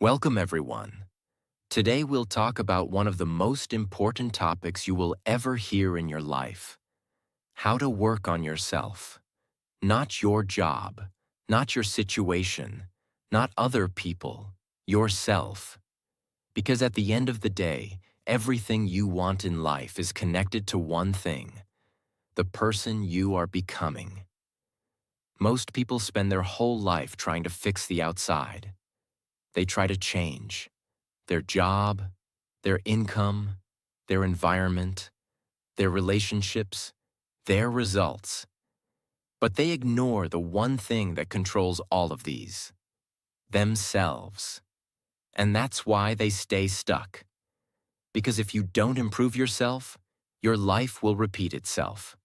Welcome, everyone. Today we'll talk about one of the most important topics you will ever hear in your life: how to work on yourself. Not your job, not your situation, not other people, yourself. Because at the end of the day, everything you want in life is connected to one thing: the person you are becoming. Most people spend their whole life trying to fix the outside. They try to change their job, their income, their environment, their relationships, their results. But they ignore the one thing that controls all of these: themselves. And that's why they stay stuck. Because if you don't improve yourself, your life will repeat itself.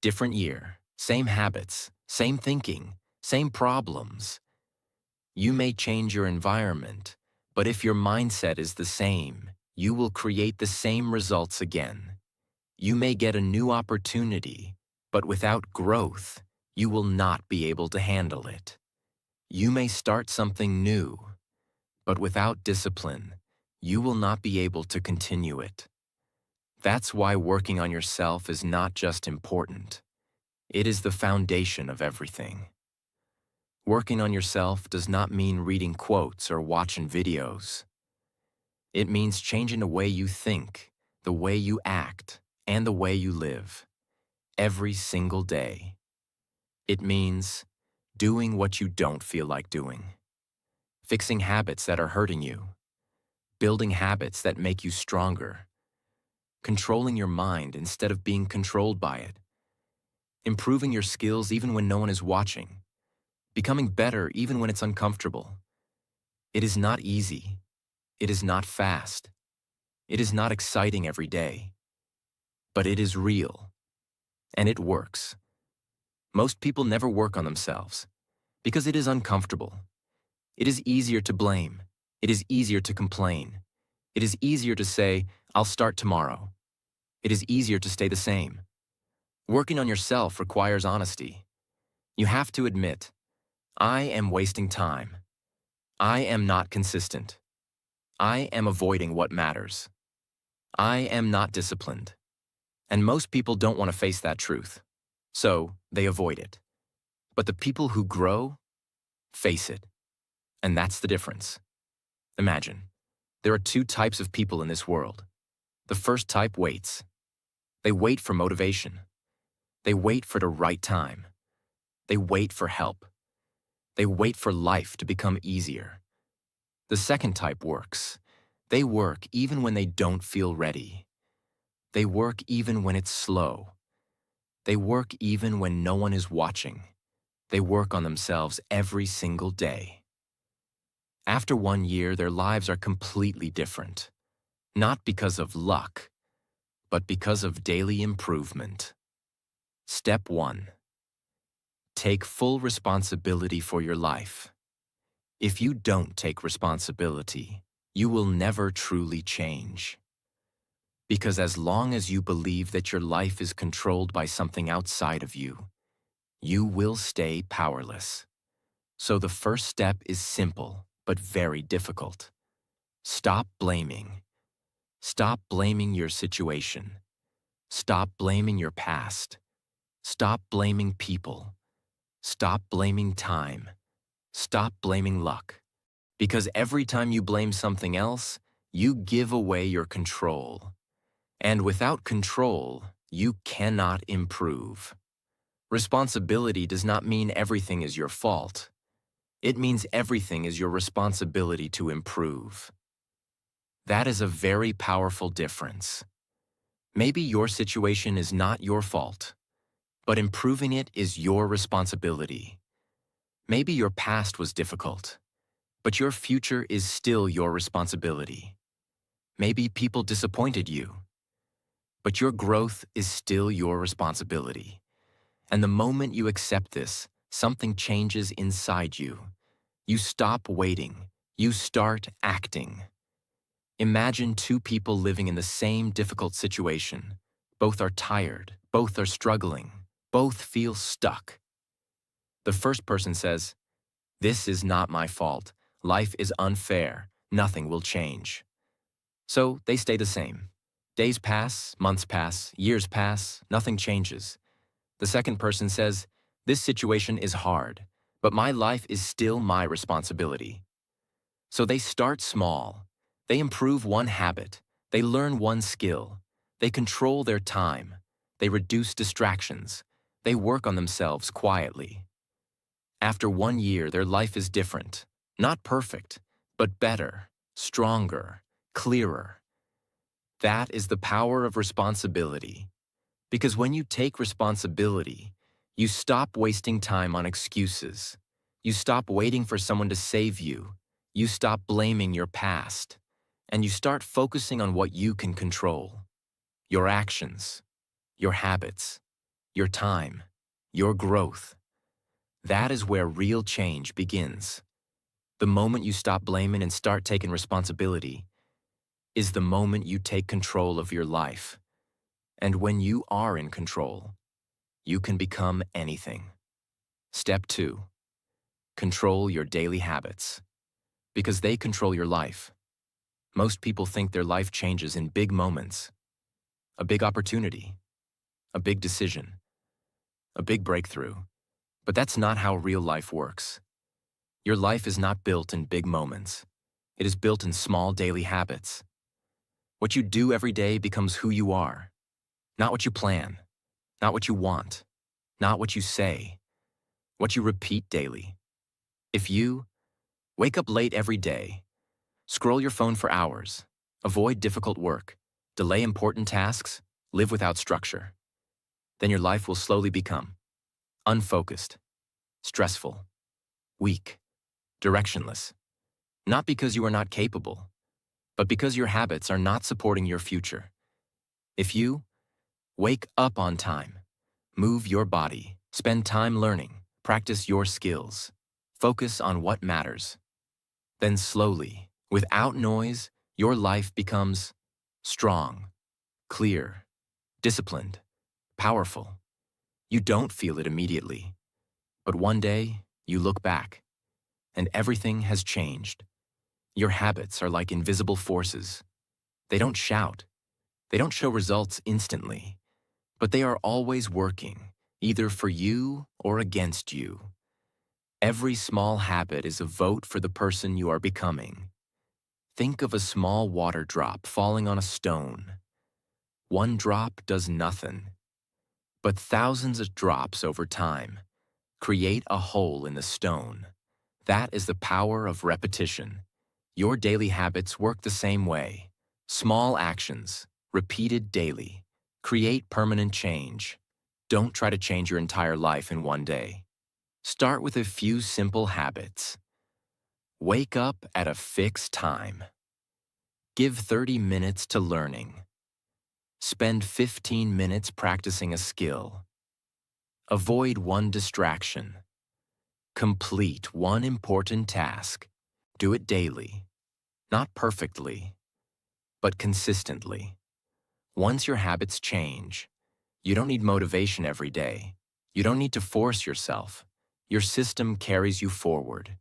Different year, same habits, same thinking, same problems. You may change your environment, but if your mindset is the same, you will create the same results again. You may get a new opportunity, but without growth, you will not be able to handle it. You may start something new, but without discipline, you will not be able to continue it. That's why working on yourself is not just important. It is the foundation of everything. Working on yourself does not mean reading quotes or watching videos. It means changing the way you think, the way you act, and the way you live, every single day. It means doing what you don't feel like doing, fixing habits that are hurting you, building habits that make you stronger, controlling your mind instead of being controlled by it, improving your skills even when no one is watching, becoming better even when it's uncomfortable. It is not easy. It is not fast. It is not exciting every day. But it is real. And it works. Most people never work on themselves because it is uncomfortable. It is easier to blame. It is easier to complain. It is easier to say, "I'll start tomorrow." It is easier to stay the same. Working on yourself requires honesty. You have to admit, I am wasting time. I am not consistent. I am avoiding what matters. I am not disciplined. And most people don't want to face that truth, so they avoid it. But the people who grow face it. And that's the difference. Imagine, there are two types of people in this world. The first type waits. They wait for motivation. They wait for the right time. They wait for help. They wait for life to become easier. The second type works. They work even when they don't feel ready. They work even when it's slow. They work even when no one is watching. They work on themselves every single day. After 1 year, their lives are completely different. Not because of luck, but because of daily improvement. Step 1. Take full responsibility for your life. If you don't take responsibility, you will never truly change. Because as long as you believe that your life is controlled by something outside of you, you will stay powerless. So the first step is simple, but very difficult. Stop blaming. Stop blaming your situation. Stop blaming your past. Stop blaming people. Stop blaming time. Stop blaming luck. Because every time you blame something else, you give away your control. And without control, you cannot improve. Responsibility does not mean everything is your fault. It means everything is your responsibility to improve. That is a very powerful difference. Maybe your situation is not your fault, but improving it is your responsibility. Maybe your past was difficult, but your future is still your responsibility. Maybe people disappointed you, but your growth is still your responsibility. And the moment you accept this, something changes inside you. You stop waiting. You start acting. Imagine two people living in the same difficult situation. Both are tired. Both are struggling. Both feel stuck. The first person says, "This is not my fault. life is unfair, nothing will change. So they stay the same. Days pass, months pass, years pass, nothing changes. The second person says, this situation is hard, but my life is still my responsibility. So they start small. They improve one habit. They learn one skill. They control their time. They reduce distractions. They work on themselves quietly. After 1 year, their life is different. Not perfect, but better, stronger, clearer. That is the power of responsibility. Because when you take responsibility, you stop wasting time on excuses. You stop waiting for someone to save you. You stop blaming your past. And you start focusing on what you can control. Your actions, your habits, your time, your growth. That is where real change begins. The moment you stop blaming and start taking responsibility is the moment you take control of your life. And when you are in control, you can become anything. Step 2. Control your daily habits. Because they control your life. Most people think their life changes in big moments. A big opportunity. A big decision. A big breakthrough. But that's not how real life works. Your life is not built in big moments. It is built in small daily habits. What you do every day becomes who you are. Not what you plan. Not what you want. Not what you say. What you repeat daily. If you wake up late every day, scroll your phone for hours, avoid difficult work, delay important tasks, live without structure, then your life will slowly become unfocused, stressful, weak, directionless. Not because you are not capable, but because your habits are not supporting your future. If you wake up on time, move your body, spend time learning, practice your skills, focus on what matters, then slowly, without noise, your life becomes strong, clear, disciplined, powerful. You don't feel it immediately, but one day you look back and everything has changed. Your habits are like invisible forces. They don't shout. They don't show results instantly, but they are always working, either for you or against you. Every small habit is a vote for the person you are becoming. Think of a small water drop falling on a stone. One drop does nothing, but thousands of drops over time create a hole in the stone. That is the power of repetition. Your daily habits work the same way. Small actions, repeated daily, create permanent change. Don't try to change your entire life in one day. Start with a few simple habits. Wake up at a fixed time. Give 30 minutes to learning. Spend 15 minutes practicing a skill. Avoid one distraction. Complete one important task. Do it daily. Not perfectly, but consistently. Once your habits change, you don't need motivation every day. You don't need to force yourself. Your system carries you forward.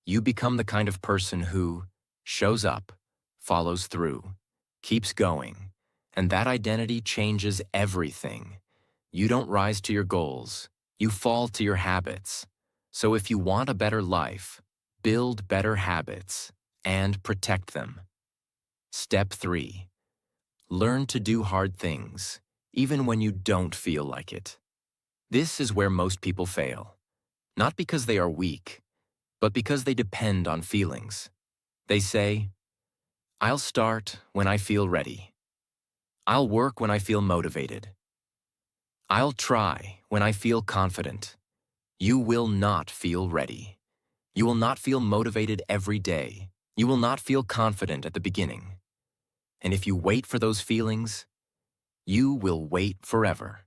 You become the kind of person who shows up, follows through, keeps going, and that identity changes everything. You don't rise to your goals. You fall to your habits. So if you want a better life, build better habits and protect them. Step 3. Learn to do hard things, even when you don't feel like it. This is where most people fail. Not because they are weak, but because they depend on feelings. They say, I'll start when I feel ready. I'll work when I feel motivated. I'll try when I feel confident. You will not feel ready. You will not feel motivated every day. You will not feel confident at the beginning. And if you wait for those feelings, you will wait forever.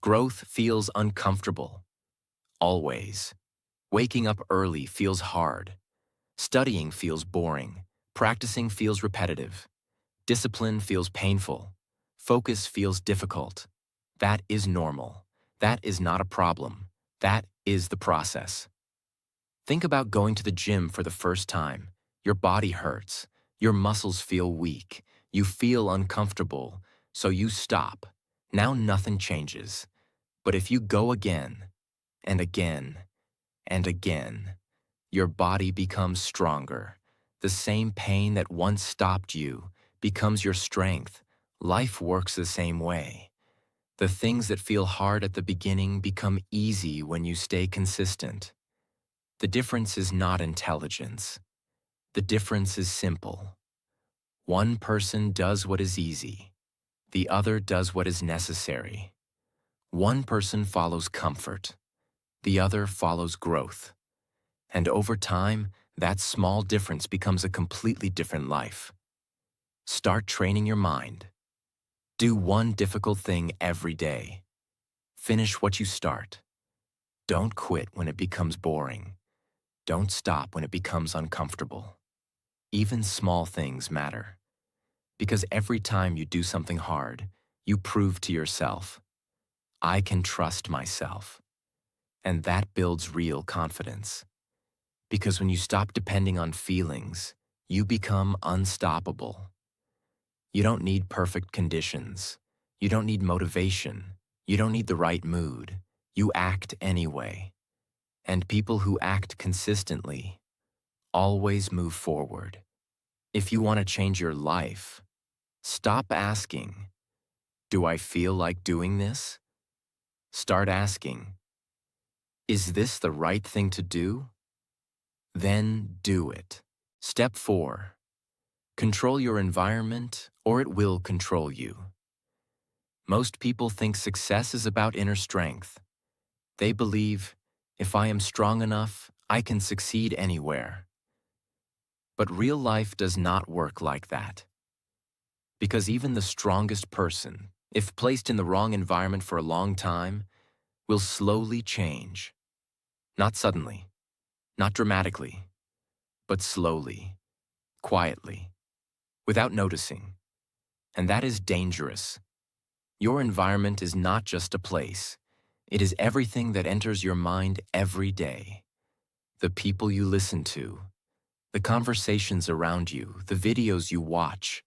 Growth feels uncomfortable. Always. Waking up early feels hard. Studying feels boring. Practicing feels repetitive. Discipline feels painful. Focus feels difficult. That is normal. That is not a problem. That is the process. Think about going to the gym for the first time. Your body hurts. Your muscles feel weak. You feel uncomfortable, so you stop. Now nothing changes. But if you go again, and again, and again, your body becomes stronger. The same pain that once stopped you becomes your strength. Life works the same way. The things that feel hard at the beginning become easy when you stay consistent. The difference is not intelligence. The difference is simple. One person does what is easy. The other does what is necessary. One person follows comfort. The other follows growth. And over time, that small difference becomes a completely different life. Start training your mind. Do one difficult thing every day. Finish what you start. Don't quit when it becomes boring. Don't stop when it becomes uncomfortable. Even small things matter. Because every time you do something hard, you prove to yourself, I can trust myself. And that builds real confidence. Because when you stop depending on feelings, you become unstoppable. You don't need perfect conditions. You don't need motivation. You don't need the right mood. You act anyway. And people who act consistently always move forward. If you want to change your life, stop asking, do I feel like doing this? Start asking, is this the right thing to do? Then do it. Step 4. Control your environment, or it will control you. Most people think success is about inner strength. They believe, if I am strong enough, I can succeed anywhere. But real life does not work like that. Because even the strongest person, if placed in the wrong environment for a long time, will slowly change. Not suddenly, not dramatically, but slowly, quietly, without noticing. And that is dangerous. Your environment is not just a place. It is everything that enters your mind every day. The people you listen to, the conversations around you, the videos you watch,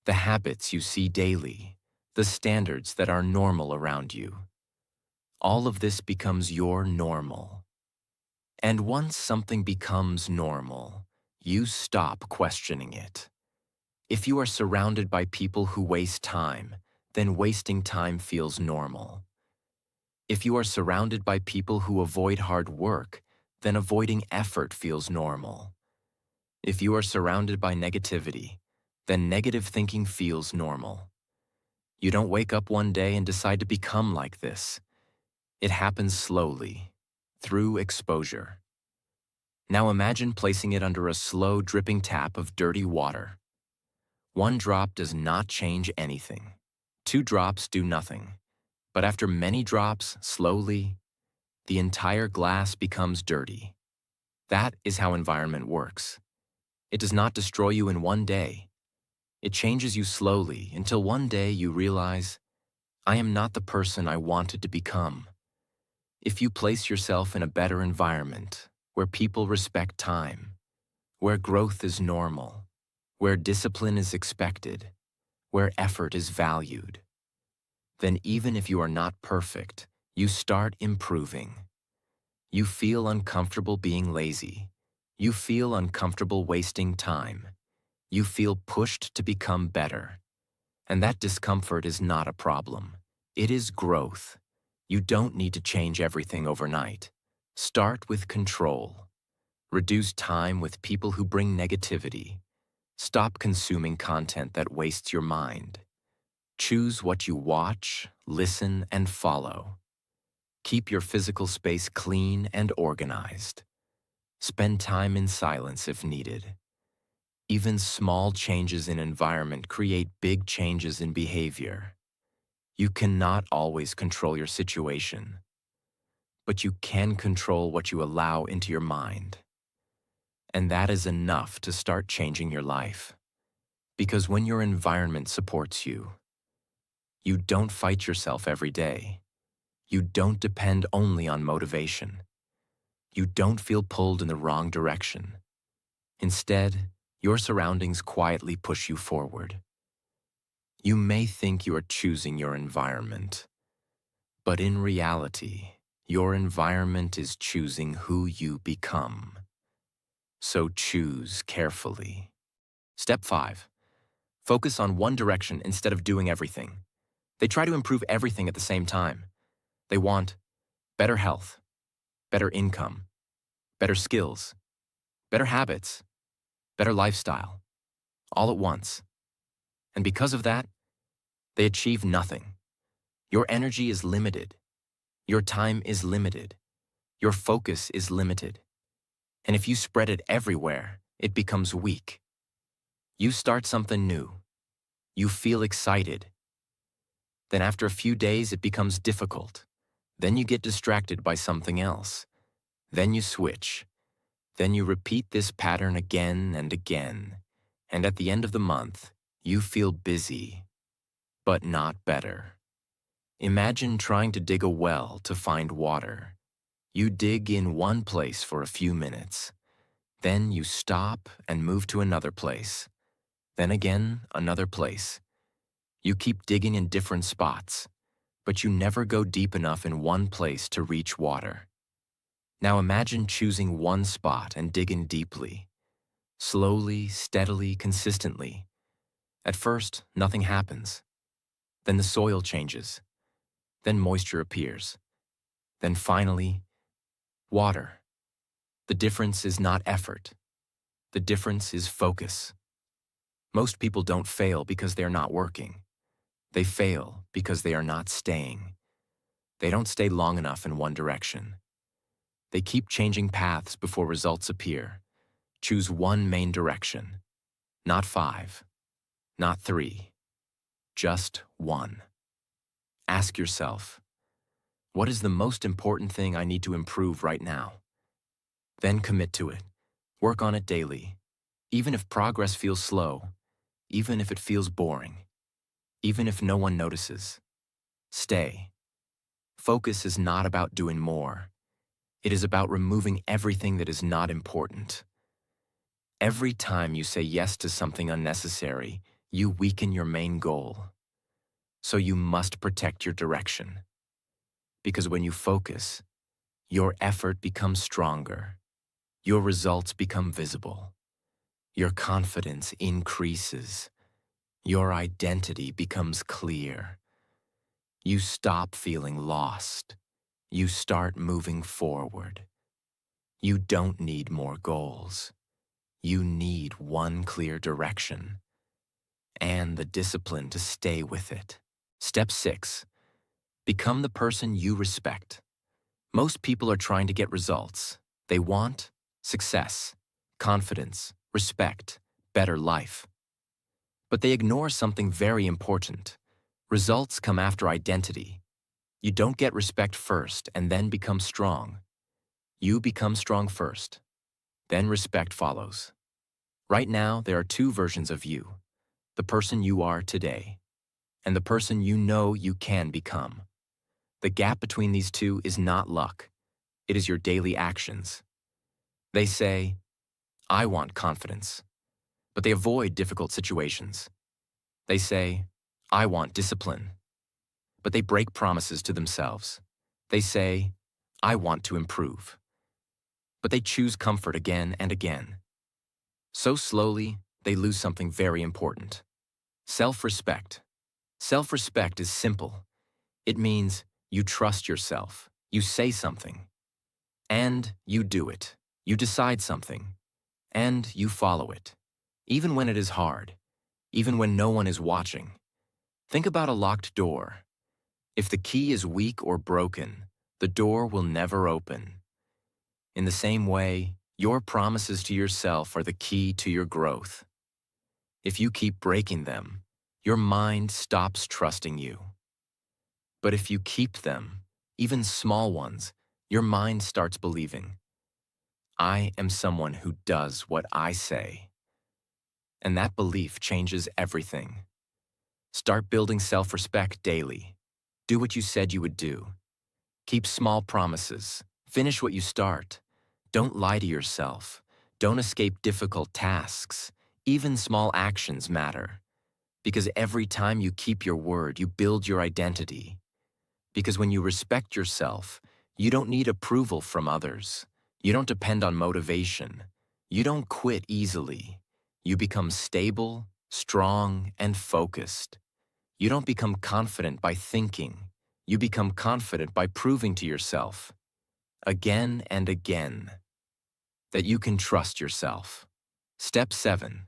the habits you see daily, the standards that are normal around you. All of this becomes your normal. And once something becomes normal, you stop questioning it. If you are surrounded by people who waste time, then wasting time feels normal. If you are surrounded by people who avoid hard work, then avoiding effort feels normal. If you are surrounded by negativity, then negative thinking feels normal. You don't wake up one day and decide to become like this. It happens slowly, through exposure. Now imagine placing it under a slow dripping tap of dirty water. One drop does not change anything. 2 drops do nothing. But after many drops, slowly, the entire glass becomes dirty. That is how environment works. It does not destroy you in one day. It changes you slowly until one day you realize, I am not the person I wanted to become. If you place yourself in a better environment, where people respect time, where growth is normal, where discipline is expected, where effort is valued, then even if you are not perfect, you start improving. You feel uncomfortable being lazy. You feel uncomfortable wasting time. You feel pushed to become better. And that discomfort is not a problem. It is growth. You don't need to change everything overnight. Start with control. Reduce time with people who bring negativity. Stop consuming content that wastes your mind. Choose what you watch, listen, and follow. Keep your physical space clean and organized. Spend time in silence if needed. Even small changes in environment create big changes in behavior. You cannot always control your situation, but you can control what you allow into your mind. And that is enough to start changing your life. Because when your environment supports you, you don't fight yourself every day. You don't depend only on motivation. You don't feel pulled in the wrong direction. Instead, your surroundings quietly push you forward. You may think you are choosing your environment, but in reality, your environment is choosing who you become. So choose carefully. Step 5. Focus on one direction instead of doing everything. They try to improve everything at the same time. They want better health, better income, better skills, better habits, better lifestyle, all at once. And because of that, they achieve nothing. Your energy is limited. Your time is limited. Your focus is limited. And if you spread it everywhere, it becomes weak. You start something new. You feel excited. Then after a few days, it becomes difficult. Then you get distracted by something else. Then you switch. Then you repeat this pattern again and again. And at the end of the month, you feel busy, but not better. Imagine trying to dig a well to find water. You dig in one place for a few minutes. Then you stop and move to another place. Then again, another place. You keep digging in different spots, but you never go deep enough in one place to reach water. Now imagine choosing one spot and digging deeply. Slowly, steadily, consistently. At first, nothing happens. Then the soil changes. Then moisture appears. Then finally, water. The difference is not effort. The difference is focus. Most people don't fail because they are not working. They fail because they are not staying. They don't stay long enough in one direction. They keep changing paths before results appear. Choose one main direction. Not 5. Not 3. Just one. Ask yourself, what is the most important thing I need to improve right now? Then commit to it. Work on it daily. Even if progress feels slow, even if it feels boring, even if no one notices. Stay. Focus is not about doing more. It is about removing everything that is not important. Every time you say yes to something unnecessary, you weaken your main goal. So you must protect your direction. Because when you focus, your effort becomes stronger. Your results become visible. Your confidence increases. Your identity becomes clear. You stop feeling lost. You start moving forward. You don't need more goals. You need one clear direction and the discipline to stay with it. Step 6. Become the person you respect. Most people are trying to get results. They want success, confidence, respect, better life. But they ignore something very important. Results come after identity. You don't get respect first and then become strong. You become strong first. Then respect follows. Right now, there are two versions of you. The person you are today and the person you know you can become. The gap between these two is not luck. It is your daily actions. They say, I want confidence, but they avoid difficult situations. They say, I want discipline, but they break promises to themselves. They say, I want to improve, but they choose comfort again and again. So slowly, they lose something very important. Self-respect. Self-respect is simple. It means you trust yourself, you say something, and you do it. You decide something, and you follow it. Even when it is hard, even when no one is watching. Think about a locked door. If the key is weak or broken, the door will never open. In the same way, your promises to yourself are the key to your growth. If you keep breaking them, your mind stops trusting you. But if you keep them, even small ones, your mind starts believing, I am someone who does what I say. And that belief changes everything. Start building self-respect daily. Do what you said you would do. Keep small promises. Finish what you start. Don't lie to yourself. Don't escape difficult tasks. Even small actions matter. Because every time you keep your word, you build your identity. Because when you respect yourself, you don't need approval from others. You don't depend on motivation. You don't quit easily. You become stable, strong, and focused. You don't become confident by thinking. You become confident by proving to yourself, again and again, that you can trust yourself. Step 7.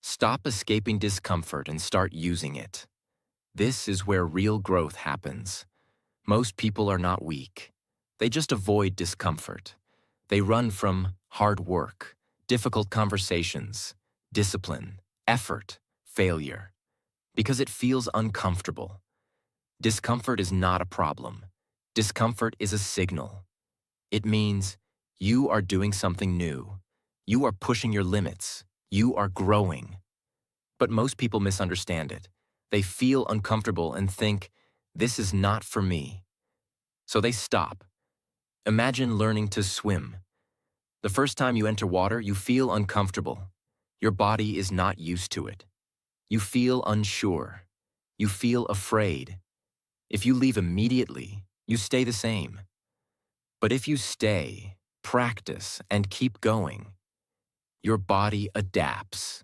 Stop escaping discomfort and start using it. This is where real growth happens. Most people are not weak. They just avoid discomfort. They run from hard work, difficult conversations, discipline, effort, failure, because it feels uncomfortable. Discomfort is not a problem. Discomfort is a signal. It means you are doing something new. You are pushing your limits. You are growing. But most people misunderstand it. They feel uncomfortable and think, this is not for me. So they stop. Imagine learning to swim. The first time you enter water, you feel uncomfortable. Your body is not used to it. You feel unsure. You feel afraid. If you leave immediately, you stay the same. But if you stay, practice, and keep going, your body adapts.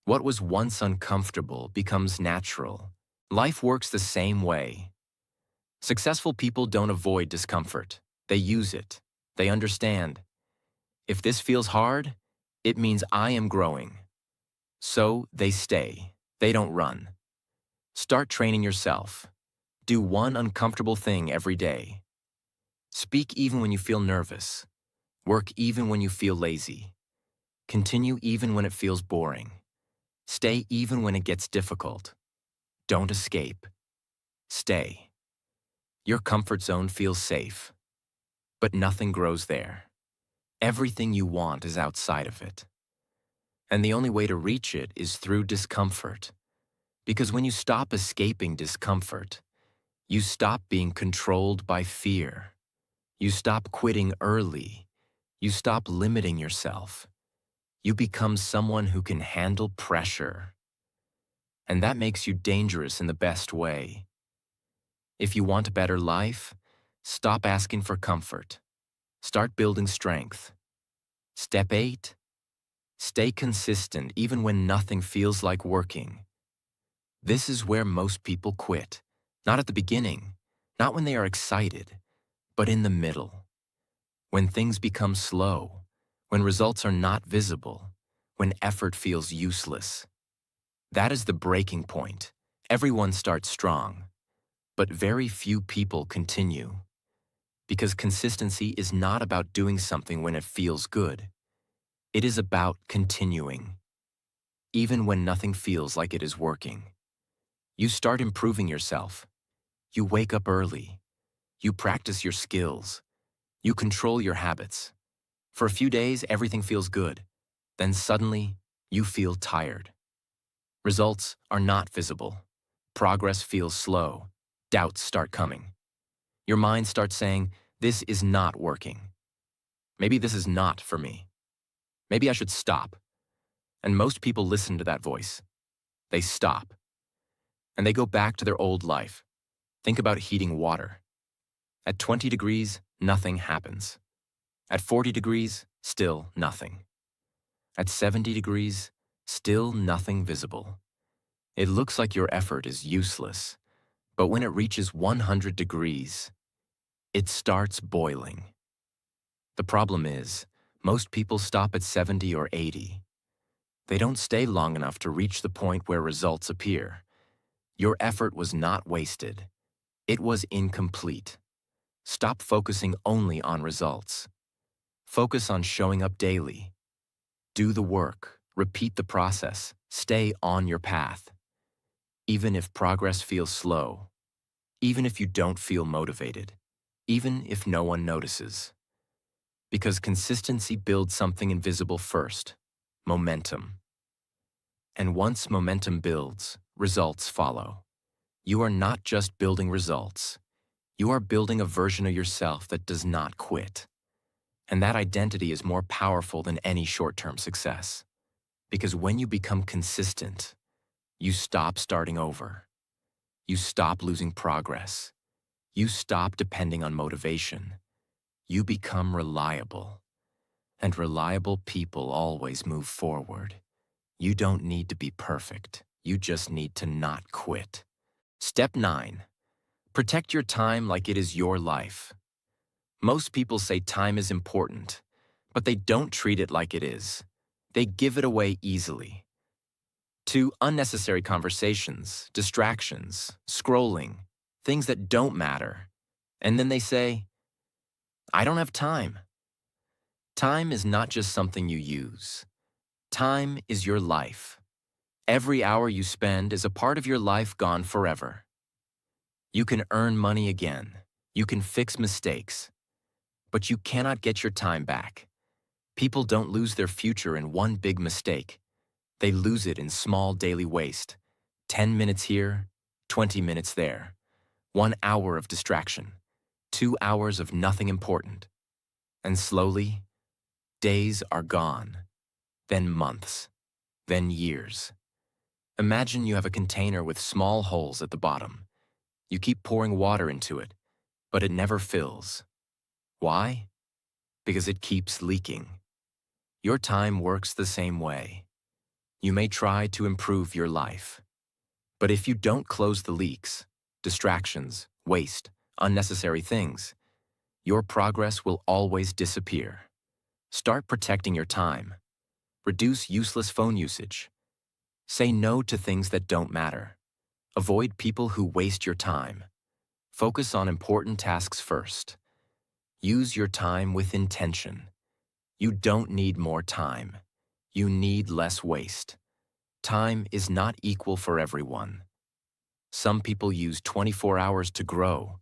What was once uncomfortable becomes natural. Life works the same way. Successful people don't avoid discomfort. They use it. They understand. If this feels hard, it means I am growing. So they stay. They don't run. Start training yourself. Do one uncomfortable thing every day. Speak even when you feel nervous. Work even when you feel lazy. Continue even when it feels boring. Stay even when it gets difficult. Don't escape. Stay. Your comfort zone feels safe, but nothing grows there. Everything you want is outside of it. And the only way to reach it is through discomfort. Because when you stop escaping discomfort, you stop being controlled by fear. You stop quitting early. You stop limiting yourself. You become someone who can handle pressure. And that makes you dangerous in the best way. If you want a better life, stop asking for comfort. Start building strength. Step 8. Stay consistent even when nothing feels like working. This is where most people quit. Not at the beginning, not when they are excited, but in the middle. When things become slow, when results are not visible, when effort feels useless. That is the breaking point. Everyone starts strong, but very few people continue. Because consistency is not about doing something when it feels good. It is about continuing, even when nothing feels like it is working. You start improving yourself. You wake up early. You practice your skills. You control your habits. For a few days, everything feels good. Then suddenly, you feel tired. Results are not visible. Progress feels slow. Doubts start coming. Your mind starts saying, this is not working. Maybe this is not for me. Maybe I should stop. And most people listen to that voice. They stop. And they go back to their old life. Think about heating water. At 20 degrees, nothing happens. At 40 degrees, still nothing. At 70 degrees, still nothing visible. It looks like your effort is useless, but when it reaches 100 degrees, it starts boiling. The problem is, most people stop at 70 or 80. They don't stay long enough to reach the point where results appear. Your effort was not wasted. It was incomplete. Stop focusing only on results. Focus on showing up daily. Do the work. Repeat the process. Stay on your path. Even if progress feels slow. Even if you don't feel motivated. Even if no one notices. Because consistency builds something invisible first. Momentum. And once momentum builds, results follow. You are not just building results. You are building a version of yourself that does not quit. And that identity is more powerful than any short-term success. Because when you become consistent, you stop starting over. You stop losing progress. You stop depending on motivation. You become reliable. And reliable people always move forward. You don't need to be perfect. You just need to not quit. Step 9. Protect your time like it is your life. Most people say time is important, but they don't treat it like it is. They give it away easily. To unnecessary conversations, distractions, scrolling, things that don't matter. And then they say, I don't have time. Time is not just something you use. Time is your life. Every hour you spend is a part of your life gone forever. You can earn money again. You can fix mistakes. But you cannot get your time back. People don't lose their future in one big mistake. They lose it in small daily waste. 10 minutes here, 20 minutes there. 1 hour of distraction. 2 hours of nothing important. And slowly, days are gone. Then months. Then years. Imagine you have a container with small holes at the bottom. You keep pouring water into it, but it never fills. Why? Because it keeps leaking. Your time works the same way. You may try to improve your life. But if you don't close the leaks, distractions, waste, unnecessary things, your progress will always disappear. Start protecting your time. Reduce useless phone usage. Say no to things that don't matter. Avoid people who waste your time. Focus on important tasks first. Use your time with intention. You don't need more time. You need less waste. Time is not equal for everyone. Some people use 24 hours to grow.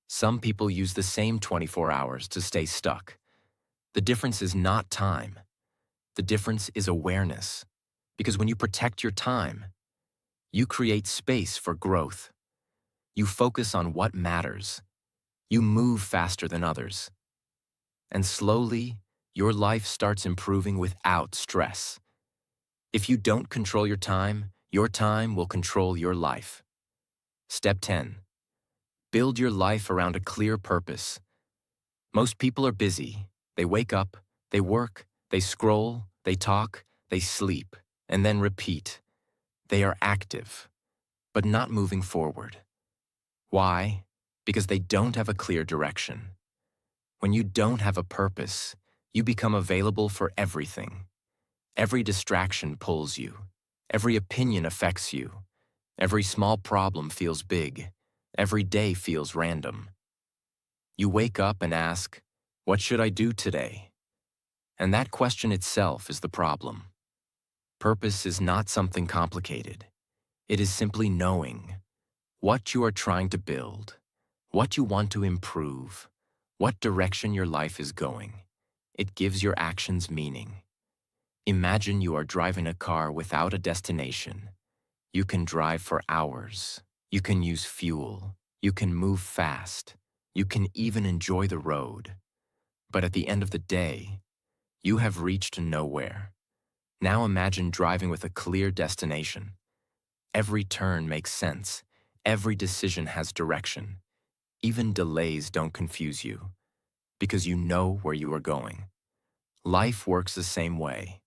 Some people use the same 24 hours to stay stuck. The difference is not time. The difference is awareness. Because when you protect your time, you create space for growth. You focus on what matters. You move faster than others. And slowly, your life starts improving without stress. If you don't control your time will control your life. Step 10. Build your life around a clear purpose. Most people are busy. They wake up, they work, they scroll, they talk, they sleep, and then repeat. They are active, but not moving forward. Why? Because they don't have a clear direction. When you don't have a purpose, you become available for everything. Every distraction pulls you. Every opinion affects you. Every small problem feels big. Every day feels random. You wake up and ask, what should I do today? And that question itself is the problem. Purpose is not something complicated. It is simply knowing what you are trying to build, what you want to improve, what direction your life is going. It gives your actions meaning. Imagine you are driving a car without a destination. You can drive for hours. You can use fuel. You can move fast. You can even enjoy the road. But at the end of the day, you have reached nowhere. Now imagine driving with a clear destination. Every turn makes sense. Every decision has direction. Even delays don't confuse you, because you know where you are going. Life works the same way.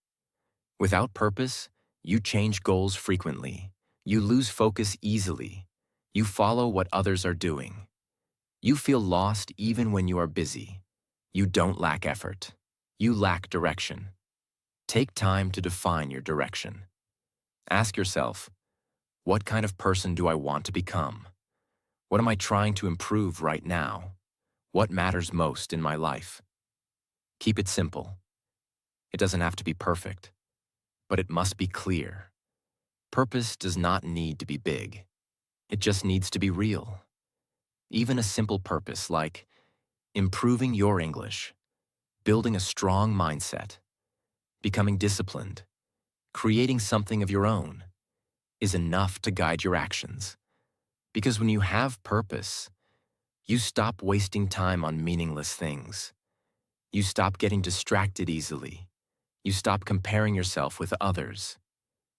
Without purpose, you change goals frequently. You lose focus easily. You follow what others are doing. You feel lost even when you are busy. You don't lack effort. You lack direction. Take time to define your direction. Ask yourself, what kind of person do I want to become? What am I trying to improve right now? What matters most in my life? Keep it simple. It doesn't have to be perfect, but it must be clear. Purpose does not need to be big. It just needs to be real. Even a simple purpose like improving your English, building a strong mindset, becoming disciplined, creating something of your own, is enough to guide your actions. Because when you have purpose, you stop wasting time on meaningless things. You stop getting distracted easily. You stop comparing yourself with others.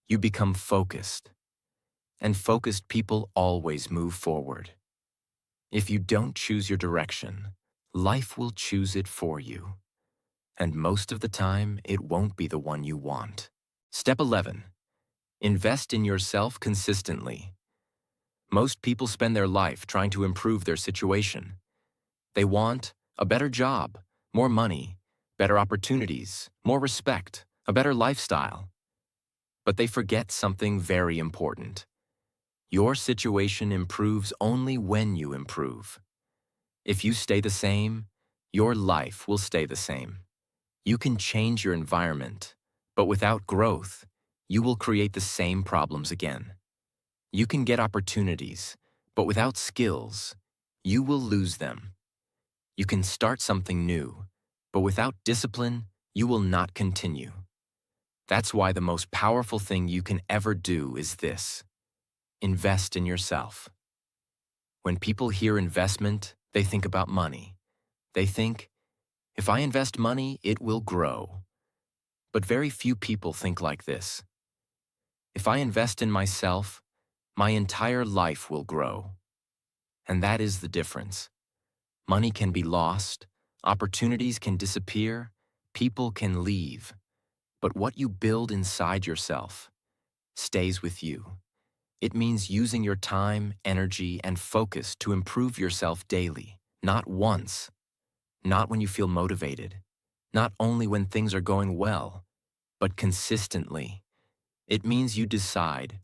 You become focused. And focused people always move forward. If you don't choose your direction, life will choose it for you. And most of the time, it won't be the one you want. Step 11. Invest in yourself consistently. Most people spend their life trying to improve their situation. They want a better job, more money, better opportunities, more respect, a better lifestyle. But they forget something very important. Your situation improves only when you improve. If you stay the same, your life will stay the same. You can change your environment, but without growth, you will create the same problems again. You can get opportunities, but without skills, you will lose them. You can start something new, but without discipline, you will not continue. That's why the most powerful thing you can ever do is this: invest in yourself. When people hear investment, they think about money. They think, if I invest money, it will grow. But very few people think like this. If I invest in myself, my entire life will grow. And that is the difference. Money can be lost, opportunities can disappear, people can leave. But what you build inside yourself stays with you. It means using your time, energy, and focus to improve yourself daily, not once, not when you feel motivated, not only when things are going well, but consistently. It means you decide,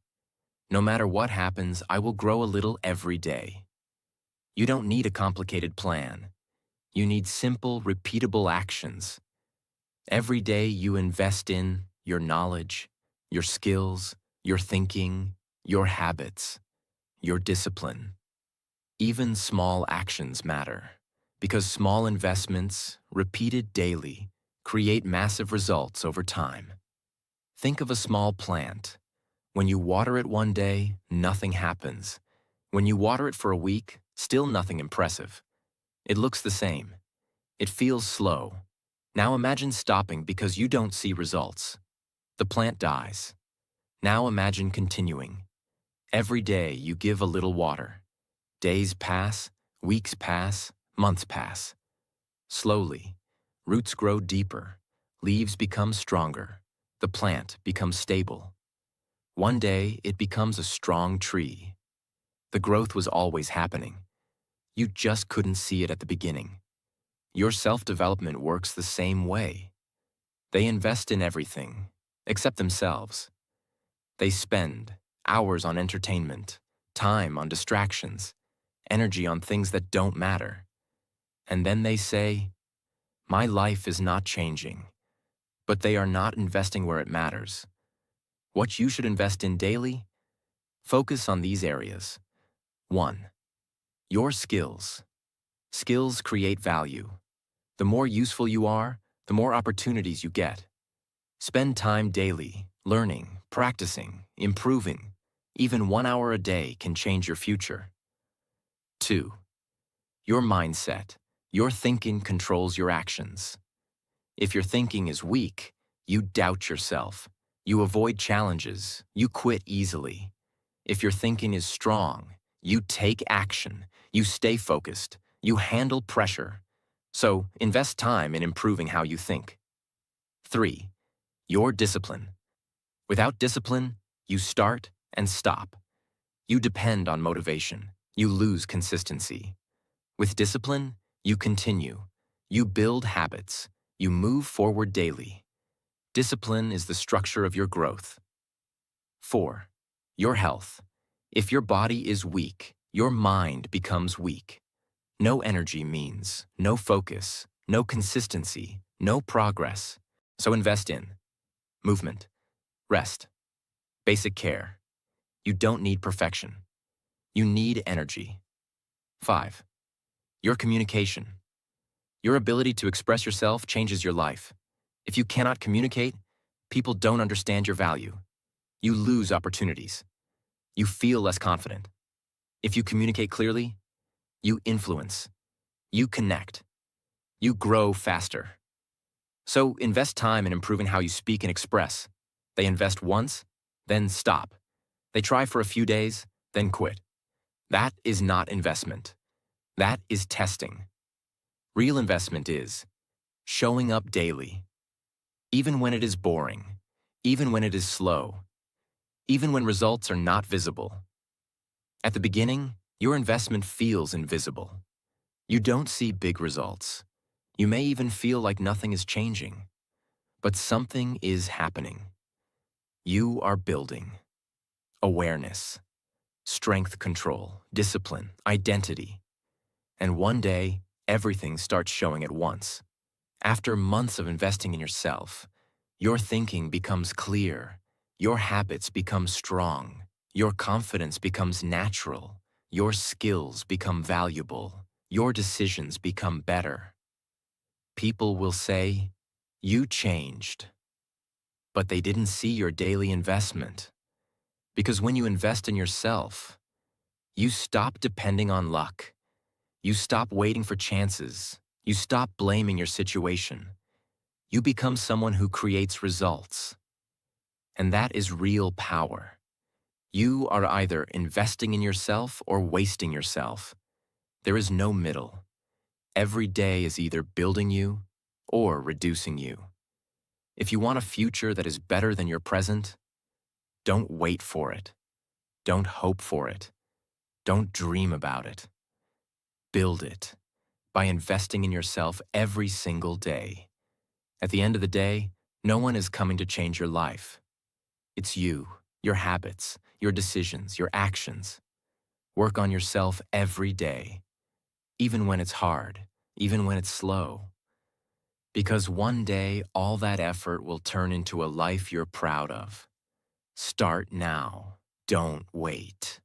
no matter what happens, I will grow a little every day. You don't need a complicated plan. You need simple, repeatable actions. Every day you invest in your knowledge, your skills, your thinking, your habits, your discipline. Even small actions matter, because small investments, repeated daily, create massive results over time. Think of a small plant. When you water it one day, nothing happens. When you water it for a week, still nothing impressive. It looks the same. It feels slow. Now imagine stopping because you don't see results. The plant dies. Now imagine continuing. Every day you give a little water. Days pass, weeks pass, months pass. Slowly, roots grow deeper, leaves become stronger, the plant becomes stable. One day it becomes a strong tree. The growth was always happening. You just couldn't see it at the beginning. Your self-development works the same way. They invest in everything, except themselves. They spend hours on entertainment, time on distractions, energy on things that don't matter. And then they say, my life is not changing. But they are not investing where it matters. What you should invest in daily? Focus on these areas. 1. Your skills. Skills create value. The more useful you are, the more opportunities you get. Spend time daily, learning, practicing, improving. Even 1 hour a day can change your future. 2. Your mindset. Your thinking controls your actions. If your thinking is weak, you doubt yourself. You avoid challenges. You quit easily. If your thinking is strong, you take action. You stay focused. You handle pressure. So, invest time in improving how you think. 3. Your discipline. Without discipline, you start and stop. You depend on motivation. You lose consistency. With discipline, you continue. You build habits. You move forward daily. Discipline is the structure of your growth. 4. Your health. If your body is weak, your mind becomes weak. No energy means no focus, no consistency, no progress. So invest in movement, rest, basic care. You don't need perfection. You need energy. 5. Your communication. Your ability to express yourself changes your life. If you cannot communicate, people don't understand your value. You lose opportunities. You feel less confident. If you communicate clearly, you influence. You connect. you grow faster. So invest time in improving how you speak and express. They invest once, then stop. They try for a few days, then quit. That is not investment. That is testing. Real investment is showing up daily, even when it is boring, even when it is slow, even when results are not visible. At the beginning, your investment feels invisible. You don't see big results. You may even feel like nothing is changing. But something is happening. You are building awareness, strength control, discipline, identity. And one day, everything starts showing at once. After months of investing in yourself, your thinking becomes clear, your habits become strong, your confidence becomes natural, your skills become valuable, your decisions become better. People will say, "You changed." But they didn't see your daily investment. Because when you invest in yourself, you stop depending on luck. You stop waiting for chances. You stop blaming your situation. You become someone who creates results. And that is real power. You are either investing in yourself or wasting yourself. There is no middle. Every day is either building you or reducing you. If you want a future that is better than your present, don't wait for it. Don't hope for it. Don't dream about it. Build it by investing in yourself every single day. At the end of the day, no one is coming to change your life. It's you, your habits, your decisions, your actions. Work on yourself every day, even when it's hard, even when it's slow. Because one day, all that effort will turn into a life you're proud of. Start now. Don't wait.